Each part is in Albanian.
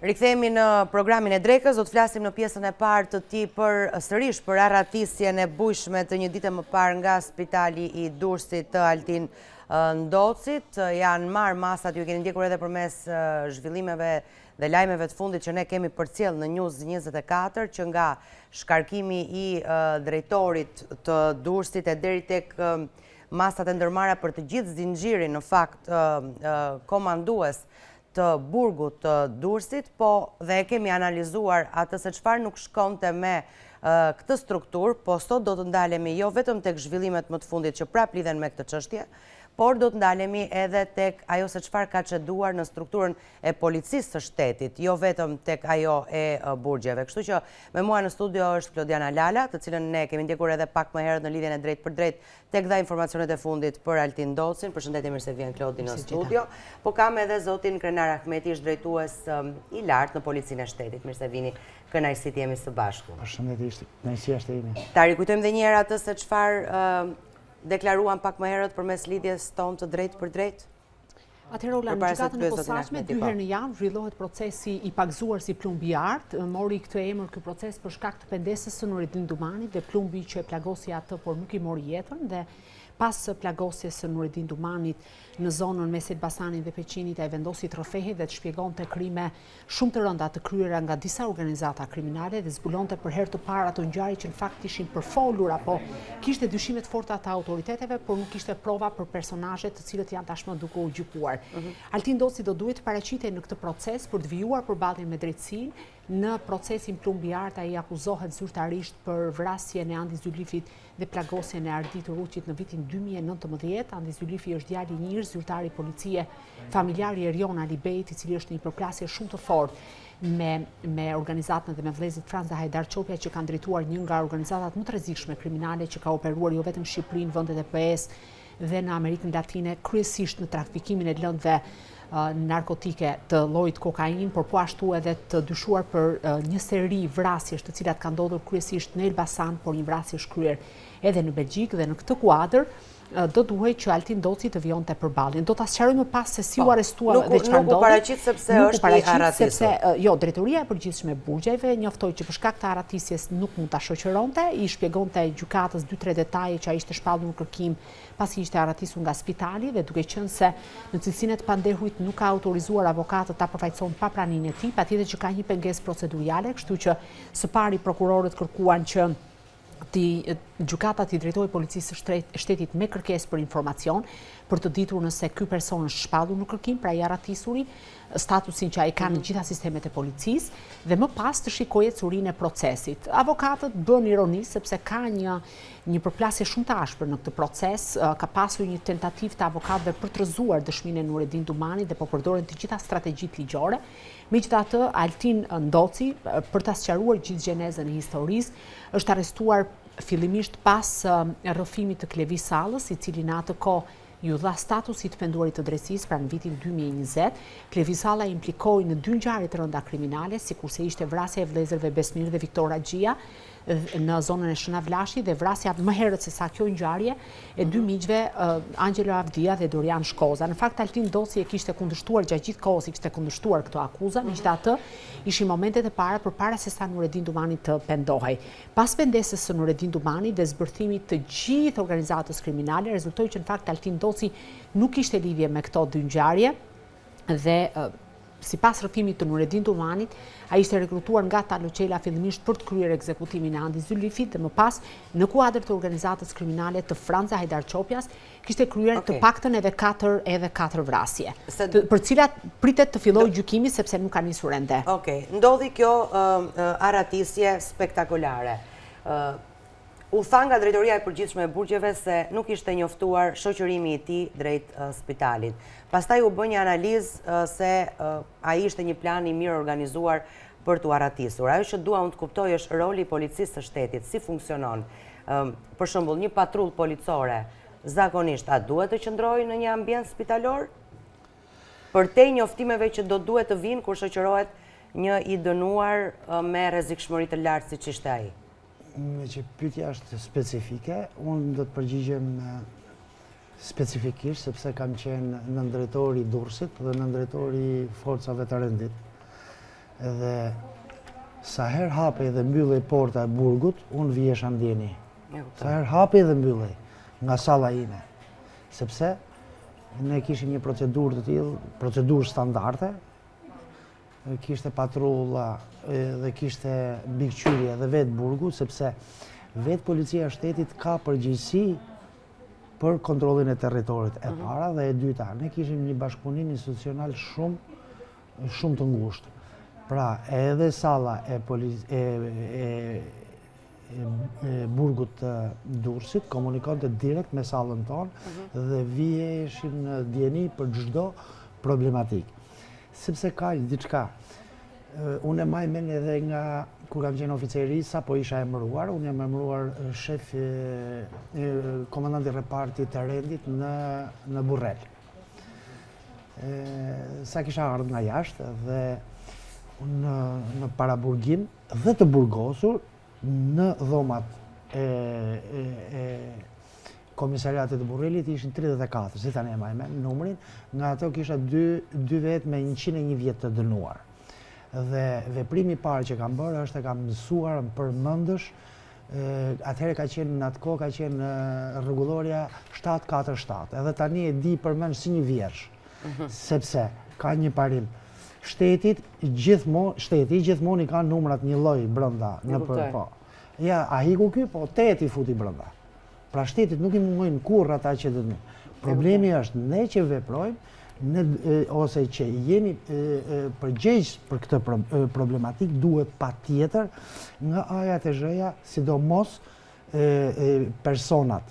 Rikthehemi në programin e drekës, do të flasim në pjesën e parë të tij sërish për arratisjen e bujshme të një dite më parë nga Spitali i Durrësit të Altin Ndocit. Janë marrë masat, ju keni ndjekur edhe përmes zhvillimeve dhe lajmeve të fundit që ne kemi përcjell në News 24, që nga shkarkimi i drejtorit të Durrësit e deri tek masat e ndërmarra për të gjithë zinxhirin në fakt komandues të burgut të Durrësit, po dhe e kemi analizuar atë se çfarë nuk shkonte me këtë strukturë, po sot do të ndalemi jo vetëm tek zhvillimet më të fundit që prap lidhen me këtë çështje, por do të ndalemi edhe tek ajo se çfarë ka çeduar në strukturën e policisë së shtetit, jo vetëm tek ajo e burgjeve. Kështu që me mua në studio është Klodiana Lala, të cilën ne kemi ndjekur edhe pak më herët në lidhjen e drejt për drejt tek dha informacionet e fundit për Altin Ndocin. Përshëndetje, mirë se vjen Klodi në studio. Po kam edhe zotin Krenar Ahmeti, është drejtues i lartë në Policinë e Shtetit. Mirë se vini, kënaqësi të jemi së bashku. Përshëndetje, kënaqësia është e ime. Ta rikujtojmë edhe një herë atë se çfarë deklaruan pak më herët përmes lidhjes tonë të drejtë për drejtë? Atëherë, Ola, në gjykatën e posaçme 2 herë në javë zhvillohet procesi i pagzuar si plumbi i artë. Mori këtë emër ky proces për shkak të pendesës së Nurettin Dumanit dhe plumbi që e plagosi atë, por nuk i mori jetën, dhe pas plagosjes së Nurettin Dumanit në zonën mes Elbasanit dhe Peqinit, ai vendosi trofehi dhe të shpjegonte krime shumë të rënda të kryera nga disa organizata kriminale dhe zbulonte për herë të parë ato ngjarje që në fakt ishin përfolur apo kishte dyshime të forta të autoriteteve, por nuk kishte prova për personazhe të cilët janë tashmë duke u gjykuar. Altin Ndoci do duhet të paraqitej në këtë proces për të vijuar përballjen me drejtsinë. Në procesin plumbi i artë ai akuzohet zyrtarisht për vrasjen e Andi Zylifit dhe plagosjen e Ardit Ruçit në vitin 2019. Andi Zylifi është djali i njërë, zyrtari policie, familjari i Erion Alibejt, i cili është një përplasje shumë të fortë me organizatën dhe me vëllezërit Franz dhe Hajdar Çopja, që kanë drejtuar një nga organizatat më të rrezikshme kriminale që ka operuar jo vetëm në Shqipëri, në vendet e PS dhe në Amerikën Latine, kryesisht në trafikimin e lëndëve narkotike të llojit kokain, por po ashtu edhe të dyshuar për një seri vrasjesh të cilat kanë ndodhur kryesisht në Elbasan, por një vrasje është kryer edhe në Belgjik, dhe në këtë kuadër do duhej që Altin Ndoci të vijonte përballjen. Do ta sqarojmë më pas se si u arrestua dhe çfarë ndodhi. Nuk u paraqit sepse është i arratisur. Jo, drejtoria e përgjithshme e burgjeve njoftoi që për shkak të arratisjes nuk mund ta shoqëronte, i shpjegonte gjykatës 2-3 detaje që ai ishte shpallur në kërkim pasi ishte arratisur nga spitali, dhe duke qenë se në cilësinë e pandehujt nuk ka autorizuar avokatët ta përfaqësojnë pa praninë e tij, patjetër që ka një pengesë procedurale, kështu që së pari prokurorët kërkuan që gjykata t'i drejtoi policisë së shtetit me kërkesë për informacion për të ditur nëse ky person është shpallur në kërkim, pra i arratisuri, statusin që ai ka në gjitha sistemet e policisë, dhe më pas të shikojë curinë e procesit. Avokatët bën ironi sepse ka një përplasje shumë të ashpër në këtë proces, ka pasur një tentativë të avokatëve për të rrëzuar dëshminë e Nurettin Dumanit dhe po përdoren të gjitha strategjitë ligjore. Megjithatë, Altin Ndoci, për ta sqaruar gjithë gjenezën e historisë, është arrestuar fillimisht pas rrëfimit të Klevis Sallës, i cili në atë kohë ju dha statusit penduarit të drejtësisë, pra në vitin 2020. Klevis Salla implikoi në 2 ngjarje të rënda kriminale, sikurse ishte vrasja e vëllezërve Besmir dhe Viktor Axhia në zonën e Shëna Vlashi, dhe vrasja më herët se sa kjo ngjarje e 2 miqve, Angelo Avdia dhe Dorian Shkoza. Në fakt, Altin Ndoci e kishte kundërshtuar gjatë gjithë kohës, i kishte kundërshtuar këto akuza, megjithatë ishin momentet e para përpara se sa Nurettin Dumani të pendohej. Pas pendesës së Nurettin Dumani dhe zbërthimit të gjithë organizatës kriminale, rezultoi që në fakt Altin Ndoci nuk kishte lidhje me këto 2 ngjarje, dhe sipas rrëfimit të Nurettin Dumanit, ai ishte rekrutuar nga Taloqela fillimisht për të kryer ekzekutimin e Andi Zylifit, dhe më pas në kuadër të organizatës kriminale të Franz dhe Hajdar Çopjas kishte kryer të paktën edhe 4 vrasje, për cilat pritet të fillojë gjykimi sepse nuk ka nisur ende. Ndodhi kjo arratisje spektakolare. U tha nga drejtoria e përgjithshme e burgjeve se nuk ishte njoftuar shoqërimi i tij drejt spitalit. Pastaj u bë një analizë se ai ishte një plan i mirë organizuar për t'u arratisur. Ajo që dua unë të kuptoj është roli i policisë së shtetit, si funksionon. Për shembull, një patrull policore zakonisht a duhet të qëndrojë në një ambient spitalor? Përtej njoftimeve që do duhet të vinë kur shoqërohet një i dënuar me rrezikshmëri të lartë siç ishte ai. Me që pyetja është specifike, unë do të përgjigjem specifikisht, sepse kam qenë nëndrejtori i Durrësit dhe nëndrejtori i forcave të rendit. Edhe sa herë hapej dhe mbyllej porta e burgut, unë vjesha ndjeni. Sa herë hapej dhe mbyllej nga salla ime. Sepse ne kishim një procedurë të tillë, procedurë standarde, kishte patrulla dhe kishte mbikëqyrje dhe vetë burgu, sepse vetë policia e shtetit ka përgjegjësi për kontrollin e territorit e para dhe e dyta. Ne kishim një bashkëpunim institucional shumë të ngushtë. Pra, edhe salla e burgut të Durrësit komunikonte direkt me sallën tonë dhe viheshim në dieni për çdo problematikë. Sepse ka diçka. Unë e maj mend edhe nga kur kam qenë oficeri, sa po isha emëruar, unë jam emëruar shef komandanti repartit të rendit në Burrel. Sa kisha ardhur nga jashtë dhe në paraburgim dhe të burgosur në dhomat e komisariatit të Burrelit ishin 34, si tani e maj mend numrin, nga ato kisha 2 vetë me 101 vjet të dënuar. Dhe veprimi i parë që kam bërë është e kam mësuar më përmendësh, atëherë ka qenë në atë kohë ka qenë rregulloria 747. Edhe tani e di përmend si një vjersh. Sepse ka një parim. Shteti gjithmonë i ka numrat një lloj brenda në po. Ja, a hiku ky, po 8 i futi brenda. Pra shtetit nuk i mungojnë kurrë ata që dënojnë. Problemi është ne që veprojmë ose që jemi përgjegjës për këtë problematik duhet patjetër nga A-ja të Z-ja, sidomos personat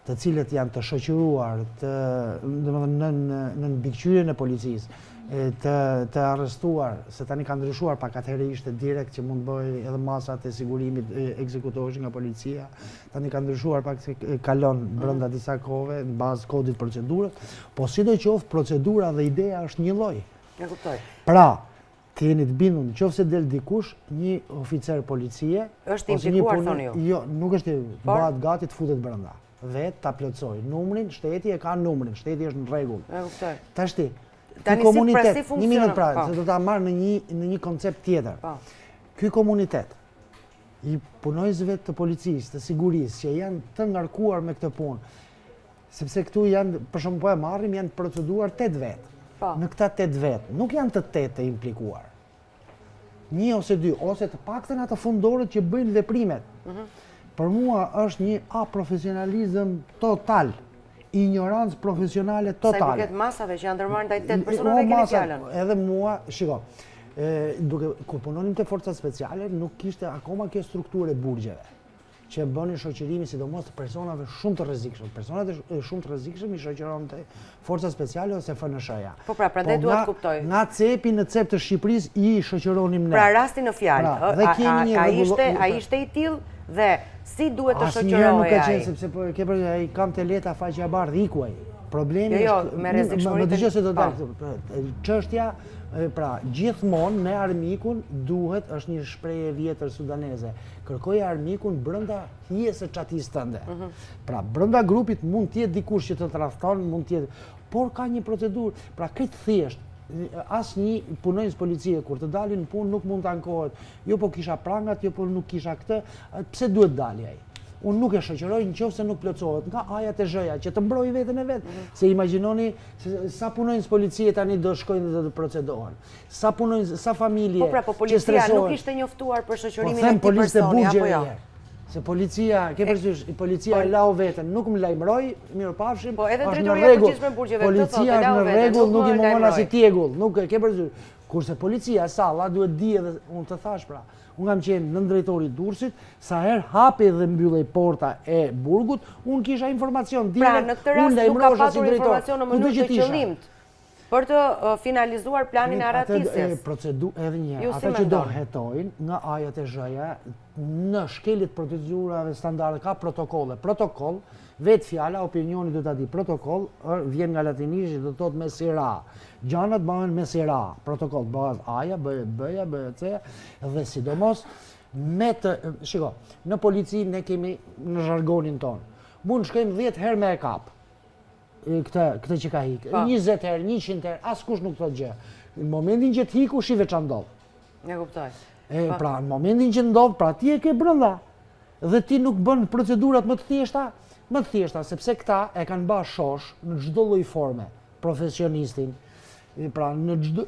të cilët janë të shoqëruar në mbikëqyrjen e policisë, të arrestuar, se tani ka ndryshuar pak, atëherë ishte direkt që mund bëj edhe masat e sigurimit ekzekutoheshin nga policia, tani ka ndryshuar pak se kalon brenda disa kohëve në bazë kodit procedurës, po sidoqoftë procedura dhe ideja është një lloj. E kuptoj. Pra, të jeni të bindur nëse del dikush, një oficer policie është implikuar thoni ju. Jo, nuk është bëhet gati të futet brenda. Vetë ta plotësoj numrin, shteti e ka numrin, shteti është në rregull. E kuptoj. Tashti, ky komunitet, një minutë pra, se do ta marr në një koncept tjetër. Ky komunitet i punojësve të policisë, të sigurisë që janë të ngarkuar me këtë punë, sepse këtu janë, për shembull po e marrim, janë proceduar 8 vet. Në këta 8 vet, nuk janë të 8 të implikuar. 1 ose 2, ose të paktën ato fundorët që bëjnë veprimet. Për mua është një aprofesionalizëm total, ignorancë profesionale totale. Sa i përket masave që janë ndërmarrë ndaj 8 personave keni fjalën. Edhe mua, shiko, kur punonim te forcat speciale, nuk kishte akoma kjo strukturë e burgjeve që bënin shoqërimi sidomos të personave shumë të rrezikshëm. Personat shumë të rrezikshëm i shoqëron te forcat speciale ose FNSH-ja. Po pra, prandaj duhet të kuptoj. Nga cepi në cep të Shqipërisë i shoqëronim ne. Pra rasti në fjalë, ai ishte i tillë dhe si duhet të shoqërohej ai? Sepse ke për ai kam te leta faqja bardh iku ai. Problemi është me rrezikshmërinë. Më dëgjoj se do të dalë. Çështja, pra, gjithmonë me armikun duhet, është një shprehje e vjetër sudaneze. Kërkoj armikun brenda hijes së çatisë tënde. Pra, brenda grupit mund të jetë dikush që të tradhton, mund të jetë, por ka një procedurë. Pra, këtë thjesht asnjë punonjës policie kur të dalin në punë nuk mund të ankohet. Jo po kisha prangat, jo po nuk kisha këtë, pse duhet dali ai? Unë nuk e shoqëroj nëse nuk plotësohet nga A-ja te Z-ja që të mbrojë veten e vet. Se imagjinoni sa punonjës policie tani do shkojnë dhe do të procedohen. Sa punonjës, sa familje. Po pra, po policia nuk ishte njoftuar për shoqërimin e këtij personi apo jo? Se policia, ke përsysh, policia e lau veten, nuk më lajmëroi, mirupafshim. Po edhe drejtoria e përgjithshme burgjeve këtë thotë, policia është në rregull, nuk i mohon as i tjegull, nuk ke përsysh. Kurse policia salla duhet di edhe unë të thash pra. Unë kam qenë nën drejtori Durrësit, sa herë hapi dhe mbyllej porta e burgut, unë kisha informacion direkt. Pra në këtë rast nuk ka patur informacion në mënyrë të qëllimt për të finalizuar planin e arratisjes. Edhe një, ata që do hetojnë nga A-ja te Z-ja, në shkelit procedurave standarde ka protokolle. Protokoll, vetë fjala, opinioni do ta di. Protokoll vjen nga latinisht, do thotë me sira. Gjanat bëhen me sira. Protokoll bëhet A-ja, B-ja, B-C, dhe sidomos me të, shiko, në polici ne kemi në zhargonin tonë. Mund shkojmë 10 herë me e kap. Këtë që ka hikë. 20 herë, 100 herë, askush nuk thot gjë. Në momentin që të hiku, shive ç'a ndodh. Ja kuptoj. Pra, në momentin që ndodh, pra ti e ke brenda dhe ti nuk bën procedurat më të thjeshta, sepse këta e kanë bërë shosh në çdo lloj forme, profesionistin. Pra në çdo,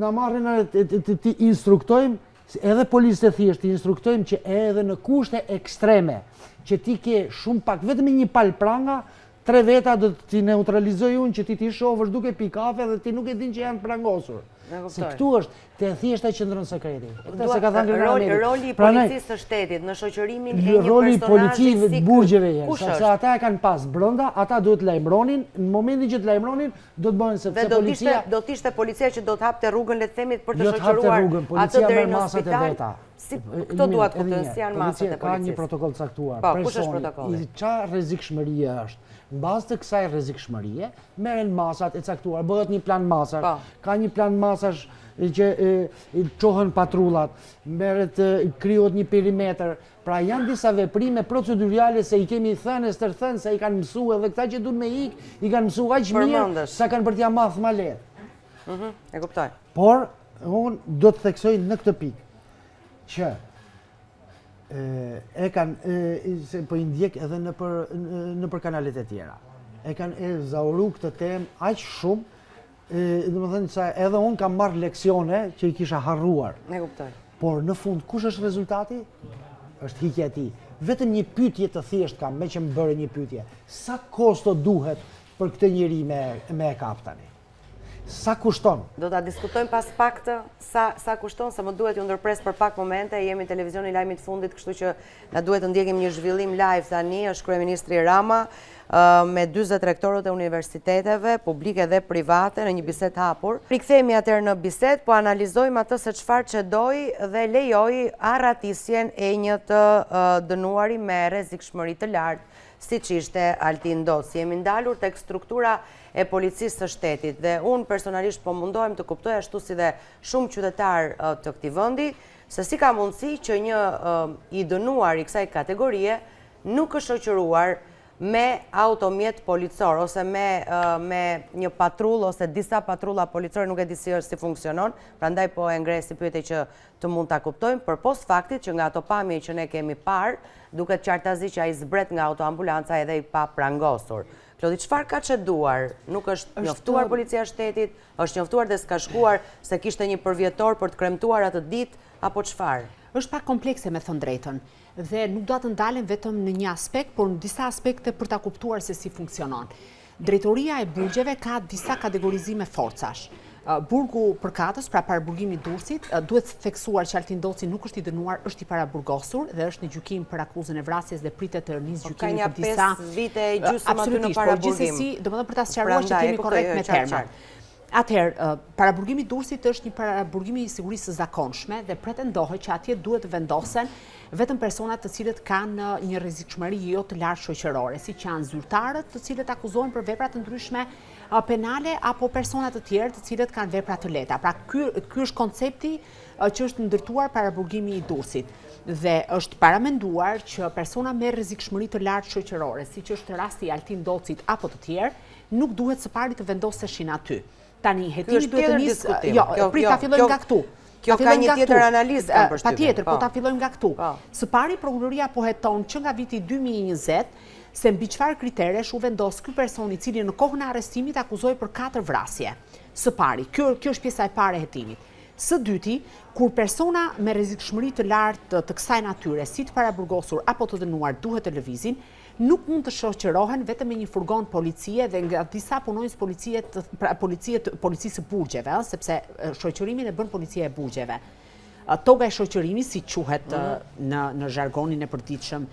na marrin të instruktojmë edhe policët e thjeshtë, instruktojmë që edhe në kushte ekstreme, që ti ke shumë pak, vetëm një palë pranga, 3 veta do t'i neutralizoj unë që ti shohësh duke pi kafe dhe ti nuk e din që janë prangosur. Se këtu është të thjeshta qëndron sekreti. Roli i policisë së shtetit në shoqërimin e një roli i personazhi policisë të burgjeve janë, sepse ata e kanë pas brenda, ata duhet lajmëronin, në momentin që të lajmëronin do të bëhen sepse policia do të ishte policia që do të hapte rrugën, le të themi, për të jo të hapte shoqëruar rrugën, atë policia deri merr në masat e spital. veta. Këto duat kuptojnë si janë masat e Policia ka një policisë. protokoll caktuar. Po, kush është protokolli? Çfarë rrezikshmërie është? Në bazë të kësaj rrezikshmërie, merren masat e caktuar, bëhet një plan masash. Ka një plan masash që çohen patrullat, krijohet një perimetër. Pra janë disa veprime procedurale se i kemi thënë stërthën se i kanë mësuar edhe këta që duan me i kanë mësuar aq mirë sa kanë për t'ia marrë më lehtë. E kuptoj. Por unë do të theksoj në këtë pikë që e kanë, se po i ndjek edhe në për kanalet e tjera. E kanë zauru këtë temë aq shumë, domethënë se edhe unë kam marrë leksione që i kisha harruar. E kuptoj. Por në fund kush është rezultati? Është hiqja e tij. Vetëm një pyetje të thjeshtë kam, me që më bëre një pyetje. Sa kosto duhet për këtë njeri me e kap tani? Sa kushton? Do ta diskutojmë pas pak të sa kushton, se më duhet ju ndërpres për pak momente, jemi në televizioni lajmit fundit, kështu që na duhet të ndjekim një zhvillim live tani, është kryeministri Rama me 40 rektorët e universiteteve, publike dhe private, në një bisedë hapur. Rikthehemi atëherë në bisedë, po analizojmë atë se çfarë çdoi dhe lejoi arratisjen e një të dënuari me rrezikshmëri të lartë, siç ishte Altin Doci. Jemi ndalur tek struktura e policisë së shtetit dhe unë personalisht po mundohem të kuptoj, ashtu si dhe shumë qytetar të këtij vendi, se si ka mundësi që një i dënuar i kësaj kategorie nuk është shoqëruar me automjet policor ose me një patrull ose disa patrulla policore, nuk e di si është si funksionon, prandaj po e ngrej si pyetje që të mund ta kuptojmë, për post faktit që nga ato pamje që ne kemi parë, duket qartazi që ai zbret nga autoambulanca edhe i pa prangosur. Klodi, çfarë ka çeduar? Nuk është njoftuar policia e shtetit, është njoftuar dhe s'ka shkuar se kishte një përvjetor për të kremtuar atë ditë, apo çfarë? Është pak komplekse me thënë drejtën. Dhe nuk do të ndalen vetëm në një aspekt, por në disa aspekte për ta kuptuar se si funksionon. Drejtoria e burgjeve ka disa kategorizime forcash. Burgu përkatës, pra paraburgimi i Durrësit, duhet theksuar që Altin Doci nuk është i dënuar, është i paraburgosur dhe është në gjykim për akuzën e vrasjes dhe pritet të nisë gjykimi për disa. Ka një 5 vite e gjysmë aty në paraburgim. Gjithsesi, domethënë për ta sqaruar që kemi korrekt me termat. Atëherë, paraburgimi i Durrësit është një paraburgimi i sigurisë së zakonshme dhe pretendohet që atje duhet të vendosen vetëm personat të cilët kanë një rrezikshmëri jo të lartë shoqërore, siç janë zyrtarët të cilët akuzohen për vepra të ndryshme penale apo persona të tjerë të cilët kanë vepra të lehta. Pra ky është koncepti që është ndërtuar paraburgimi i Durrësit dhe është paramenduar që persona me rrezikshmëri të lartë shoqërore, siç është rasti i Altin Docit apo të tjerë, nuk duhet së pari të vendoseshin aty. Tani hetimi duhet të nisë, jo, prit ta fillojmë nga këtu. Kjo ka një tjetër analizë kam përshtypjen. Patjetër, po ta fillojmë nga këtu. Së pari prokuroria po heton që nga viti 2020 se mbi çfarë kriteresh u vendos ky person i cili në kohën e arrestimit akuzohej për 4 vrasje. Së pari, kjo është pjesa e parë e hetimit. Së dyti, kur persona me rrezikshmëri të lartë të kësaj natyre, si të paraburgosur apo të dënuar, duhet të lëvizin, nuk mund të shoqërohen vetëm me një furgon policie dhe nga disa punonjës policisë së burgjeve, sepse shoqërimin e bën policia e burgjeve. Toga e shoqërimit, si quhet në zhargonin e përditshëm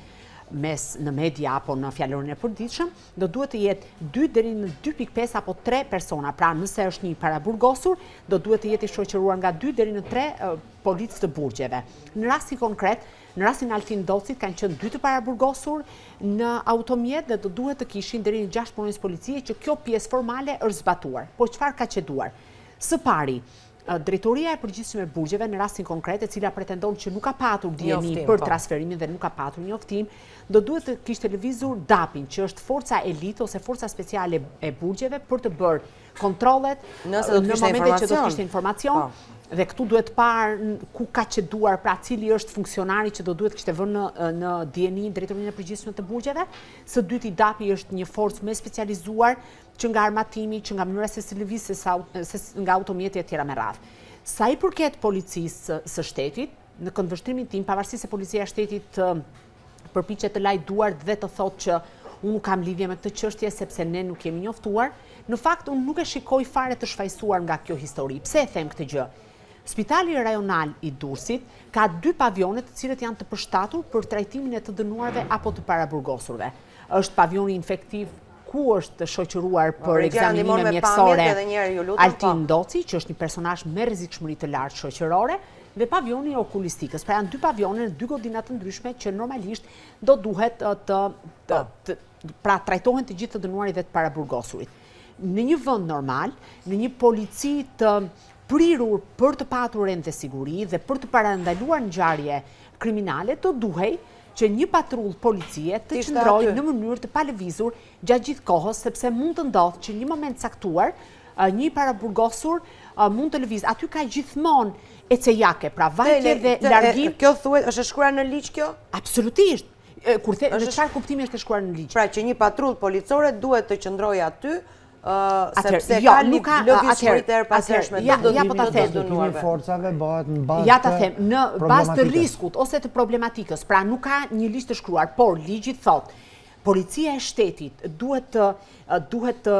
në media apo në fjalorin e përditshëm, do duhet të jetë 2 deri në 2.5 apo 3 persona. Pra nëse është një paraburgosur, do duhet të jetë i shoqëruar nga 2 deri në 3 policë të burgjeve. Në rastin konkret, në rastin Altin Docit kanë qenë 2 të paraburgosur në automjet dhe do duhet të kishin deri në 6 punonjës policie që kjo pjesë formale është zbatuar. Po çfarë ka çeduar? Së pari, Drejtoria e Përgjithshme e Burgjeve në rastin konkret, e cila pretendon që nuk ka patur dijeni për transferimin dhe nuk ka patur njoftim, do duhet të kishte lëvizur DAP-in, që është forca elite ose forca speciale e burgjeve për të bërë kontrollet në momentet që do të kishte informacion Dhe këtu duhet parë ku ka qeduar, pra cili është funksionari që do duhet kishte vënë në DNI drejtorinë e përgjithshme të burgjeve. Së dyti DAP-i është një forcë më specializuar që nga armatimi, që nga mënyra se si lëviz, se nga automjeti e tjera me radhë. Sa i përket policisë së shtetit, në këndvështrimin tim, pavarësisht se policia e shtetit përpiqet të lajë duart dhe të thotë që unë nuk kam lidhje me këtë çështje sepse ne nuk jemi njoftuar, në fakt unë nuk e shikoj fare të shfaqsuar nga kjo histori. Pse e them këtë gjë? Spitali rajonal i Durrësit ka 2 pavione të cilët janë të përshtatur për trajtimin e të dënuarve apo të paraburgosurve. Është pavioni infektiv ku është shoqëruar për ekzaminime mjekësore Altin Ndoci, që është një personazh me rrezikshmëri të lartë shoqërore, dhe pavioni okulistikës. Pra janë 2 pavione në 2 godina të ndryshme që normalisht do duhet pra trajtohen të gjithë të dënuarit dhe të paraburgosurit. Në një vend normal, në një polici të prirur për të patur rend dhe siguri dhe për të parandaluar ngjarje kriminale, do duhej që një patrull policie të qëndrojë në mënyrë të palëvizur gjatë gjithë kohës, sepse mund të ndodhë që një moment caktuar një paraburgosur mund të lëviz. Aty ka gjithmonë ecejake, pra vajtje dhe largim. Kjo thuhet është e shkruar në ligj kjo? Absolutisht. Në çfarë kuptimi është e shkruar në ligj? Pra që një patrull policore duhet të qëndrojë aty sepse ka lëvizshmëri të erpasishme të dënuarve. Forcave bëhet në bazë ja ta them, në bazë të riskut ose të problematikës. Pra nuk ka një listë të shkruar, por ligji thot, policia e shtetit duhet të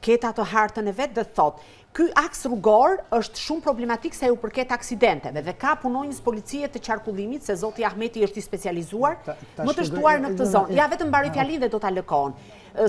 ketë atë hartën e vet dhe thot, ky aks rrugor është shumë problematik sa ju përket aksidenteve dhe ka punonjës policie të qarkullimit, se zoti Ahmeti është i specializuar, më të shtuar në këtë zonë. Ja, vetëm mbaroj fjalin dhe do ta lëkon.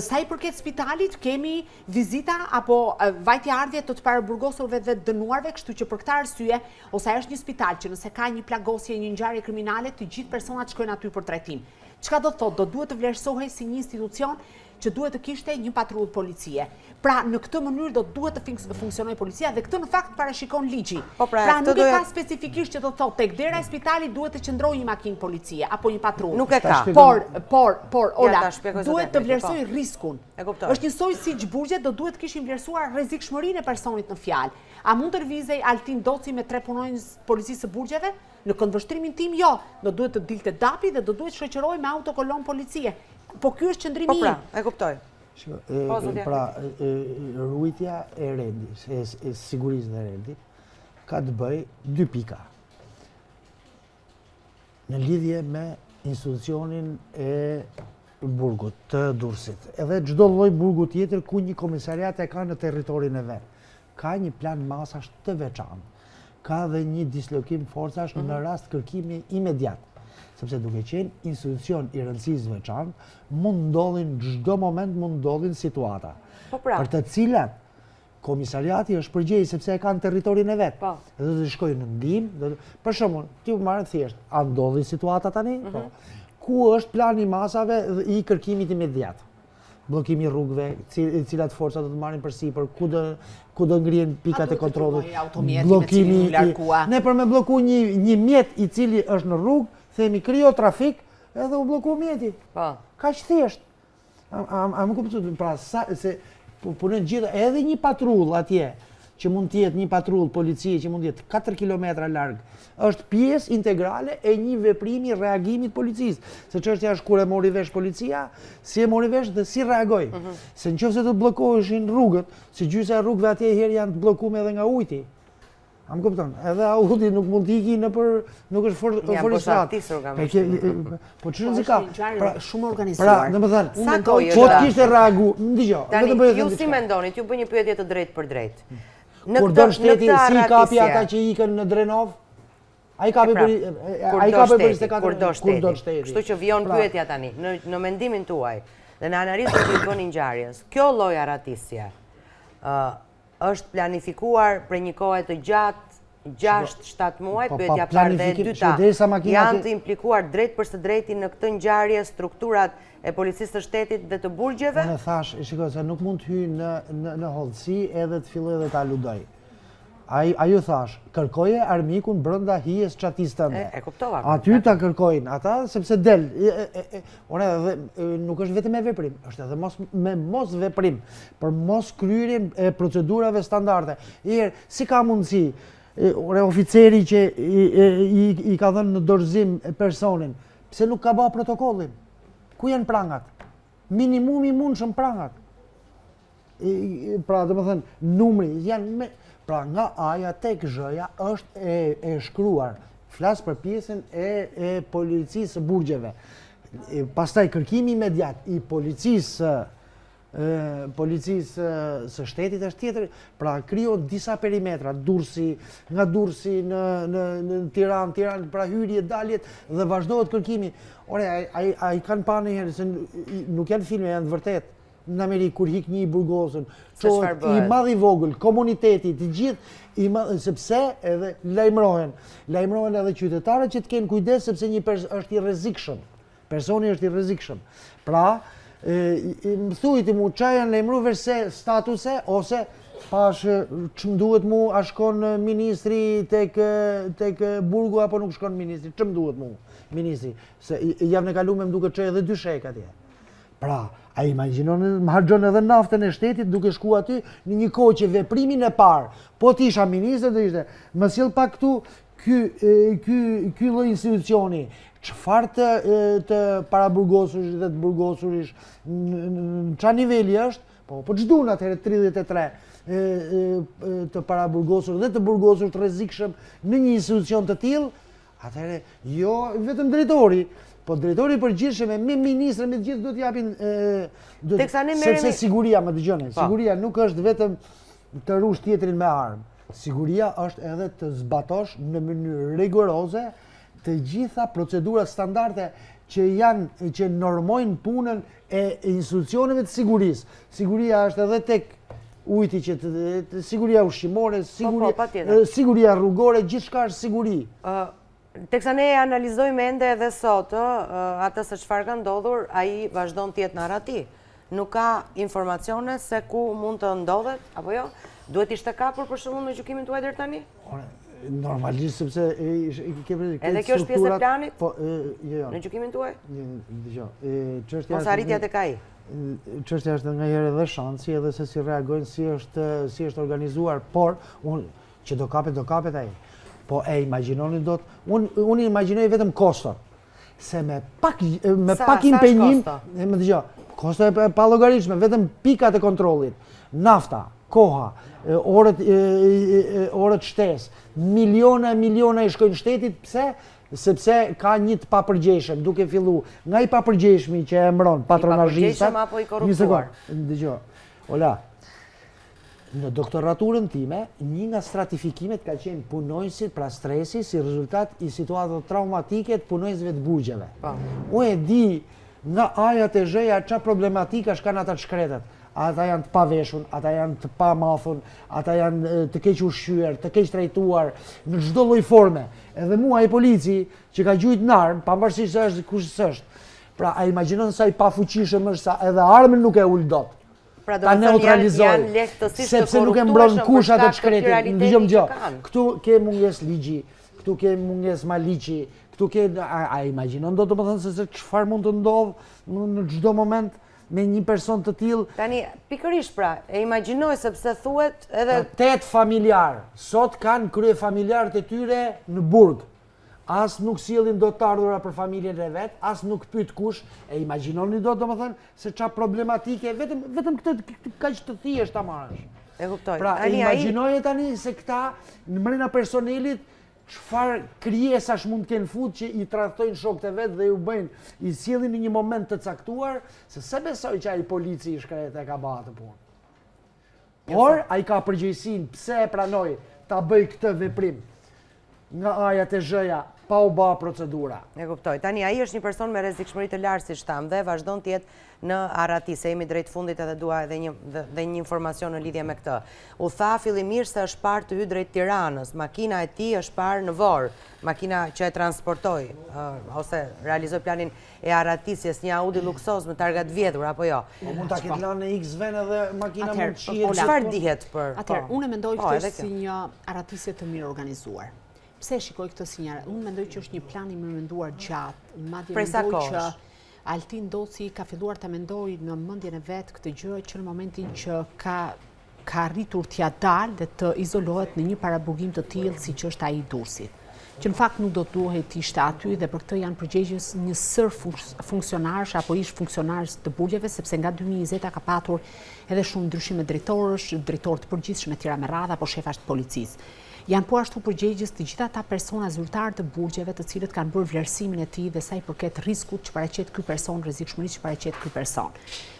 Sa i përket spitalit, kemi vizita apo vajtjeardhje të paraburgosurve dhe dënuarve, kështu që për këtë arsye, ose është një spital që nëse ka një plagosje, një ngjarje kriminale, të gjithë personat shkojnë aty për trajtim. Çka do thotë? Do duhet të vlerësohej si një institucion që duhet të kishte një patrull policie. Pra në këtë mënyrë do duhet të funksionojë policia dhe këtë në fakt parashikon ligji. Pra nuk e ka specifikisht që do thotë tek dera e spitalit duhet të qëndrojë një makinë policie apo një patrull. Nuk e ka. Por Ola, duhet të vlerësoj riskun. Është njësoj si burgjet do duhet të kishin vlerësuar rrezikshmërinë e personit në fjalë. A mund të lëvizej Altin Doci me 3 punonjës policisë së burgjeve? Në këndvështrimin tim jo, do duhet të dilte DAP-i dhe do duhet të shoqërohej me autokolon policie. Po ky është qëndrimi im. Po pra, e kuptoj. Pra, rujtja e rendit, e sigurisë në rendit, ka të bëj 2 pika. Në lidhje me institucionin e burgut të Durrësit. Edhe çdo lloj burgu tjetër ku një komisariat e ka në territorin e vet. Ka një plan masash të veçantë. Ka dhe një dislokim forcash në rast kërkimi imediat. Sepse duke qenë institucion i rëndësisë veçantë, mund ndodhin çdo moment mund ndodhin situata. Për të cilat komisariati është përgjegjës sepse e kanë territorin e vet. Dhe do të shkojnë në ndihmë, për shembull, ti u marrë thjesht, a ndodhi situata tani? Ku është plani masave i kërkimit imediat? Bllokimi rrugëve, cilat forca do të marrin përsipër, ku do ngrihen pikat e kontrollit, bllokimi ne për me blloku një mjet i cili është në rrugë, themi krijo trafik, edhe u blloku mjeti. Kaq thjesht. A më kupton, pra se punojnë gjithë edhe një patrull atje, që mund të jetë një patrull policie që mund të jetë 4 kilometra larg, është pjesë integrale e një veprimi reagimit policisë. Se çështja është kur e mori vesh policia, si e mori vesh dhe si reagoi. Se nëse do të bllokoheshin rrugët, si gjysma e rrugëve atje herë janë të bllokuar edhe nga ujti. A më kupton? Edhe ujti nuk mund të iki nuk është forestrat. Po çfarë ka? Shumë organizuar. Pra, domethënë, po të kishte reaguar, dëgjoj, vetëm bëj ju si mendoni, ju bëj një pyetje të drejtë për drejtë. Kur don shteti si kapi ata që ikën në Drenov? Ai kapi për 24 kur do shteti. Kështu që vjen pyetja tani, në mendimin tuaj dhe në analizën që i bëni ngjarjes, kjo lloj arratisje është planifikuar për një kohë të gjatë, 6-7 muaj, pyetja parë dhe e dyta, janë të implikuar drejt për së drejti në këtë ngjarje strukturat e policisë të shtetit dhe të burgjeve? Unë thash, shikoj se nuk mund të hyj në hollësi edhe të filloj dhe ta ludoj. Ajo thash, kërkoje armikun brenda hijes çatisë tënde. E kuptova. Aty ta kërkojnë ata sepse del. Nuk është vetëm me veprim, është edhe me mos veprim, për mos kryerjen e procedurave standarde. Si ka mundësi oficeri që i ka dhënë në dorëzim personin, pse nuk ka bërë protokollin? Ku janë prangat? Minimumi mund shumë prangat. Pra, dhe më thënë, numri janë pra nga A-ja tek Z-ja është e shkruar. Flasë për pjesën e policisë burgjeve. Pastaj kërkimi imediat i policisë së shtetit është tjetër, pra kryo disa perimetra, nga Durrësi në Tiranë, pra hyrje, daljet dhe vazhdohet kërkimi. Ore, a i kanë pa një herë, se nuk janë filme, janë të vërtet. Në Amerikë, kur hik një i burgosën, i madh i vogël, komuniteti, të gjithë, sepse edhe lajmërohen edhe qytetarët që të kenë kujdes, sepse një është i rrezikshëm. Personi është i rrezikshëm. Pra, më thujti mu qa janë lajmëru verse statuse, ose pash që më duhet mu a shkon ministri tek burgu, apo nuk shkon ministri, që më duhet mu ministri, se javën e kaluar më duket që edhe 2 shek atje. Pra, a imagjinoni më harxhon edhe naftën e shtetit duke shku aty në një kohë që veprimin e parë, po të isha ministër do ishte, më sjell pak këtu ky lloj institucioni, çfarë të paraburgosush dhe të burgosush në çfarë niveli është, po ç'duan atëherë 33 të paraburgosur dhe të burgosur të rrezikshëm në një institucion të tillë, atëherë jo vetëm drejtori, po drejtori i përgjithshëm me ministrën me të gjithë do t'japin sepse siguria, më dëgjoni, siguria nuk është vetëm të rush tjetrin me armë. Siguria është edhe të zbatosh në mënyrë rigoroze të gjitha procedurat standarde që normojnë punën e institucioneve të sigurisë. Siguria është edhe tek ujti që siguria ushqimore, siguria rrugore, gjithçka është siguri. Teksa ne analizojmë ende edhe sot atë se çfarë ka ndodhur, ai vazhdon të jetë narrativ. Nuk ka informacione se ku mund të ndodhet, apo jo? Duhet ishte kapur për shembull në gjykimin tuaj deri tani? Normalisht, sepse edhe kjo është pjesë e planit? Po, jo. Në gjykimin tuaj? Dëgjoj. Ose arritja tek ai? Çështja është njëherë edhe shansi, edhe se si reagojnë, si është organizuar, por që do kapet ai. Po e imagjinoni dot, unë imagjinoj vetëm kostot. Se me pak impenjim, më dëgjoj, kosto e pa llogaritshme, vetëm pikat e kontrollit, nafta, koha, orët shtesë, miliona i shkojnë shtetit, pse? Sepse ka një të papërgjeshëm, duke fillu nga i papërgjeshmi që e mbron patronazhistat. I papërgjeshëm apo i korruptuar? Dëgjoj, Ola, në doktoraturën time, një nga stratifikimet ka qenë punojësit pra stresi si rezultat i situatave traumatike të punojësve të burgjeve. Unë e di nga A-ja te Z-ja ç'a problematika shkan ata të shkretet. Ata janë të paveshun, ata janë të pamathun, ata janë të keq ushqyer, të keq trajtuar në çdo lloj forme. Edhe mua ai polici që ka gjujt në armë, pavarësisht se është kush s'është. Pra a imagjinon sa i pafuqishëm është sa edhe armën nuk e ul dot. Ta neutralizoj, sepse nuk e mbron kush atë të shkretin. Këtu ke mungesë ligji, këtu ke mungesë maliqi, këtu ke a imagjinon dot domethënë se çfarë mund të ndodh në çdo moment me një person të tillë. Tani, pikërisht pra, e imagjinoj sepse thuhet edhe 8 familjar, sot kanë krye familjarët e tyre në burg. As nuk sjellin dot të ardhura për familjen e vet, as nuk pyet kush, e imagjinoni dot domethënë se ç'a problematike, vetëm këtë kaq të thjesht ta marrësh. E kuptoj. Pra, imagjinoje tani se këta në brenda personelit çfarë krijesash mund të kenë fut që i tradhtojnë shokët e vet dhe ju bëjnë, i sjellin në një moment të caktuar, se besoj që ai polici i shkretë e ka bërë atë punë. Por ai ka përgjegjësinë pse e pranoi ta bëj këtë veprim nga A-ja te Z-ja pa u bërë procedura. E kuptoj. Tani ai është një person me rrezikshmëri të lartë siç tham dhe vazhdon të jetë në arati, se jemi drejt fundit edhe dua edhe një informacion në lidhje me këtë. U tha fillimisht se është parë të hyj drejt Tiranës, makina e tij është parë në Vor, makina që e transportoi ose realizoi planin e aratisjes, një Audi luksoz me targa të vjedhur apo jo. Po mund ta ketë lënë në X ven edhe makina mund të shihet. Çfarë dihet për? Atëherë, unë mendoj këtë është si një aratisje të mirë organizuar. Pse shikoj këtë si një? Unë mendoj që është një plan i menduar gjatë, madje mendoj që Altin Doci ka filluar ta mendojë në mendjen e vet këtë gjë që në momentin që ka ka arritur t'ja dalë dhe të izolohet në një paraburgim të tillë siç është ai i Durrësit, që në fakt nuk do të duhet të ishte aty dhe për këtë janë përgjegjës një sër funksionarësh apo ish funksionarës të burgjeve, sepse nga 2020 ka patur edhe shumë ndryshime drejtorësh, drejtorë të përgjithshëm e tjera me radhë apo shefash të policisë. Janë po ashtu përgjegjës të gjitha ata persona zyrtarë të burgjeve të cilët kanë bërë vlerësimin e tij dhe sa i përket rrezikut që paraqet ky person, rrezikshmërisë që paraqet ky person.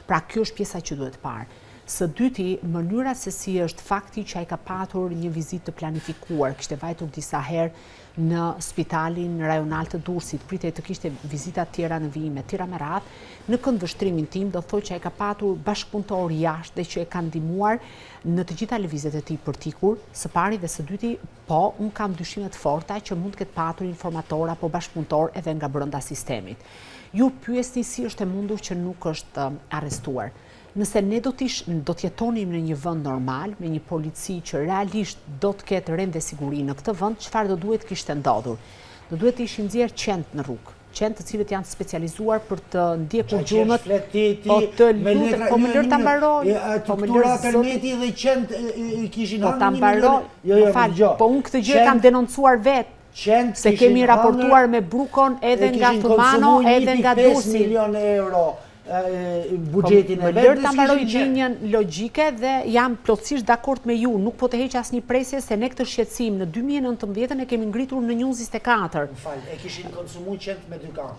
Pra kjo është pjesa që duhet parë. Së dyti, mënyra se si është fakti që ai ka patur një vizitë të planifikuar, kishte vajtur disa herë në spitalin rajonal të Durrësit, pritej të kishte vizita tjera në vijim e tjera me radhë, në këndvështrimin tim do thotë që ai ka patur bashkëpunëtor jashtë dhe që e kanë ndihmuar në të gjitha lëvizjet e tij për tikur, së pari dhe së dyti, po un kam dyshime të forta që mund të ketë patur informator apo bashkëpunëtor edhe nga brenda sistemit. Ju pyesni si është e mundur që nuk është arrestuar. Nëse ne do të jetonim në një vend normal, me një polici që realisht do të ketë rende siguri në këtë vend, çfarë do duhet kishte ndodhur? Do duhet të ishin nxjerr qend në rrugë, qend të cilët janë specializuar për të ndjekur gjurmët. Po të lutem, po më lër ta mbaroj. Po më lër alternati dhe qend kishin ta mbaroj. Po unë këtë gjë kam denoncuar vetë. Se kemi raportuar me Brukon edhe nga Thumano edhe nga Durrësi. 5 milion euro buxhetin e vetë. Më lër ta mbaroj gjinjen logjike dhe jam plotësisht dakord me ju. Nuk po të heq asnjë presje se ne këtë shqetësim në 2019 e kemi ngritur në 24. M'fal, e kishin konsumuar qend me 2 kanë.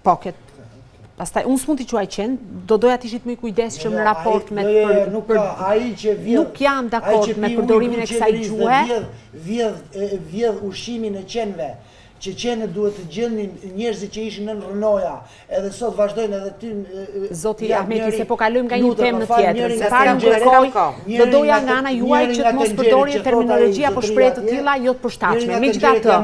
Po, pastaj unë s'mund t'i quaj qend, do doja të ishit më i kujdesshëm në raport me nuk jam dakord me përdorimin e kësaj gjuhe. Vjedh ushqimin e qenve, që qenet duhet të gjendin njerëzit që ishin në rënoja, edhe sot vazhdojnë edhe ty... Zoti Ahmeti, se po kalojmë nga një temë në tjetër, se parë më kërkoj, do doja nga ana juaj që të mos përdorje terminologji apo shprehje të tilla jo të përshtatshme. Megjithatë,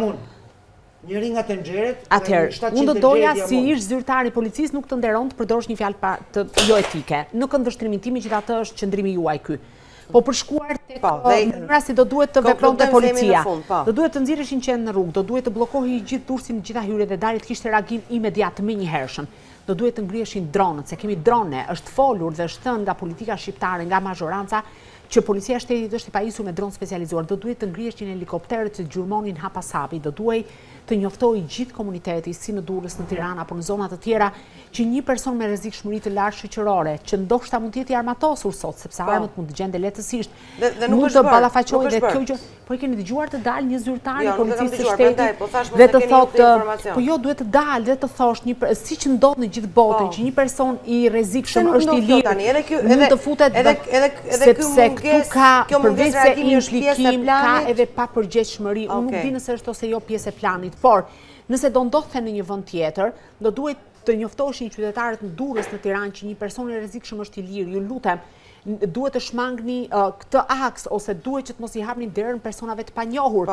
njëri nga tenxheret... Atëherë, unë do doja si ish zyrtar i policisë nuk të nderon të përdorësh një fjalë të jo etike. Në këndvështrimin tim megjithatë është qëndrimi juaj ky. Po përshkuar tek mënyra si do duhet të vepronte policia. Do duhet të nxirreshin qend në rrugë, do duhet të bllokohej gjithë Durrësi në gjitha hyrjet dhe daljet, kishte reagim imediat menjëhershëm. Do duhet të ngriheshin dronët, se kemi drone, është folur dhe është thënë nga politika shqiptare, nga mazhoranca, që policia e shtetit është e pajisur me dronë specializuar. Do duhet të ngriheshin helikopterët që gjurmonin hapasapi, do duhet të njoftoj gjithë komuniteti, si në Durrës, në Tiranë apo në zona të tjera, që një person me rrezikshmëri të lartë shoqërore, që ndoshta mund të jetë i armatosur sot, sepse armët mund të gjende lehtësisht, mund të ballafaqojë dhe kjo gjë. Po e keni dëgjuar të dalë një zyrtar i policisë së shtetit dhe të thotë, po jo duhet të dalë dhe të thosh siç ndodh në gjithë botën, që një person i rrezikshëm është i lirë, mund të futet sepse këtu ka përveç se implikim, ka edhe papërgjegjshmëri. Unë nuk di nëse është ose jo pjesë e planit, por nëse do ndodhte në një vend tjetër, do duhet të njoftoshin qytetarët në Durrës, në Tiranë, që një person i rrezikshëm është i lirë. Ju lutem, duhet të shmangni këtë aks ose duhet që të mos i hapni derën personave të panjohur.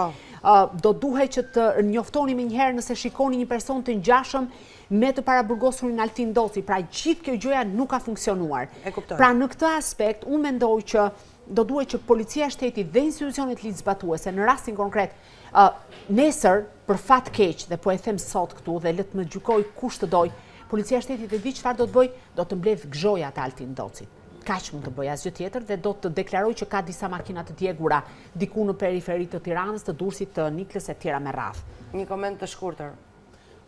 Do duhet që të njoftoni menjëherë nëse shikoni një person të ngjashëm me të paraburgosurin Altin Doci. Pra gjithë kjo gjëja nuk ka funksionuar. Pra në këtë aspekt unë mendoj që do duhet që policia e shtetit dhe institucionet ligjzbatuese në rastin konkret nesër për fat keq dhe po e them sot këtu dhe le të më gjykoj kush të doj, policia e shtetit e di çfarë do të bëj, do të mbledh gzhoja të Altin Docit. Kaq mund të bëj, asgjë tjetër, dhe do të deklaroj që ka disa makina të djegura diku në periferi të Tiranës, të Durrësit, të Niklës e tjera me radhë. Një koment të shkurtër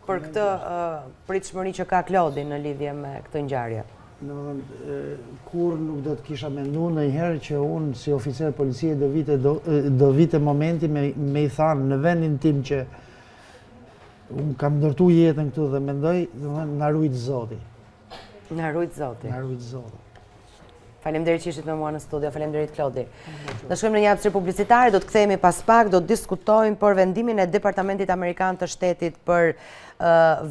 për këtë pritshmëri që ka Klodi në lidhje me këtë ngjarje. Kur nuk do të kisha menduar ndonjëherë që unë si oficer policie do vite momenti me i thanë në vendin tim që unë kam ndërtu jetën këtu dhe mendoj, na rujt Zoti. Na rujt Zoti. Na rujt Zoti. Faleminderit që ishit me mua në studio, faleminderit Klodi. Do shkojmë në një hapësirë publicitare, do të kthehemi pas pak, do të diskutojmë për vendimin e Departamentit Amerikan të Shtetit për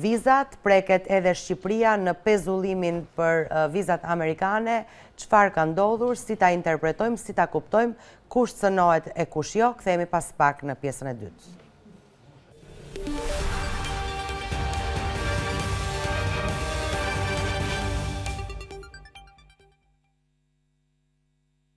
vizat, preket edhe Shqipëria në pezullimin për vizat amerikane, çfarë ka ndodhur, si ta interpretojmë, si ta kuptojmë, kush cënohet e kush jo. Kthehemi pas pak në pjesën e dytë.